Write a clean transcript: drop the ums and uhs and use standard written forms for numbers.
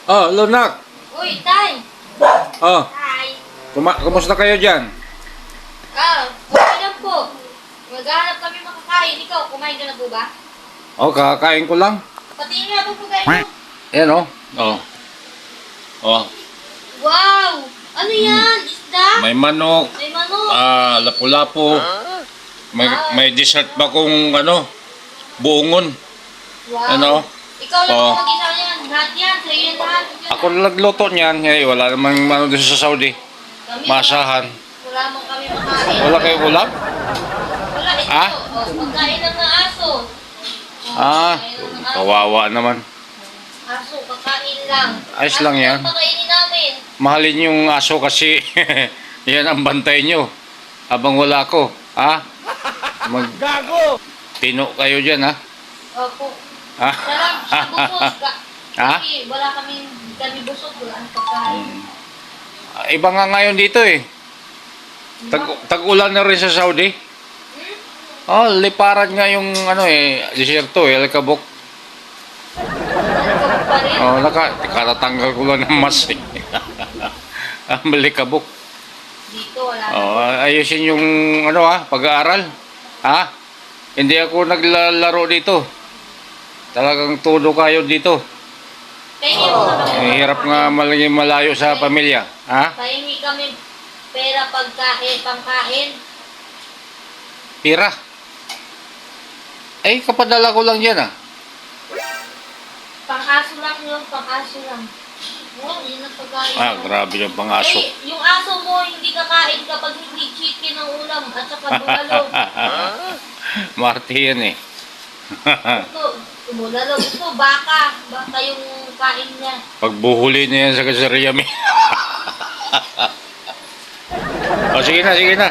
Oh, Lunak. Uy, Tay! Oh, Tay! kumusta kayo dyan? Okay lang po. Maghahanap kami makakain. Ikaw, kumain ka na po ba? Oh, kakain ko lang. Pati nga po pagkain mo. Ayan oh. Oh. Oh, Wow! Ano yan? Isda? may manok. May manok. Lapu-lapu. May dessert ba kung buongon. Wow. Ano? Ikaw lang Oh. po mag-isa yan. Lahat yan. Sa'yo yan lahat. Ako nagluto niyan. Wala namang doon sa Saudi. Kami, Masahan. wala mo kami makain. Wala kayong ulam? Wala. Ito. Ah? Pagkain lang ng aso. Pagkain lang ng aso. Kawawa naman. Aso, kakain lang. Ayos lang Aso yan. pakainin namin. Mahalin yung aso kasi yan ang bantay nyo. Habang wala ko. Ha? Gago! Tino kayo dyan, ha? Opo. Ha? Sa busog ka. Ha? Kasi wala kami busog. Wala ang pagkain. Iba nga ngayon dito eh. Tag-ulan na rin sa Saudi. Oh, liparan nga yung desierto eh, Alikabok. Nagkabog pa rin. Oh, katatanggal ko lang ng mas eh. Ang Alikabok. Dito wala na. Oh, ayusin yung pag-aaral. Ha? Hindi ako naglalaro dito. Talagang todo kayo dito. Pahingi mo kami. Hirap nga malayo sa pamilya. Ha? Pahingi kami pera pangkain. Pira. Eh, kapadala ko lang yan Pang-aso lang yun, pang-aso lang. Oh, yun ang pagkain. Grabe yung pang-aso. Eh, yung aso mo hindi kakain kapag hindi chicken ang ulam at saka bulalo. Marty yan eh. Bulalo. Ito, baka. Baka yung kain niya. Pagbuhuli na yan sa kasariya. O, sige na, sige na.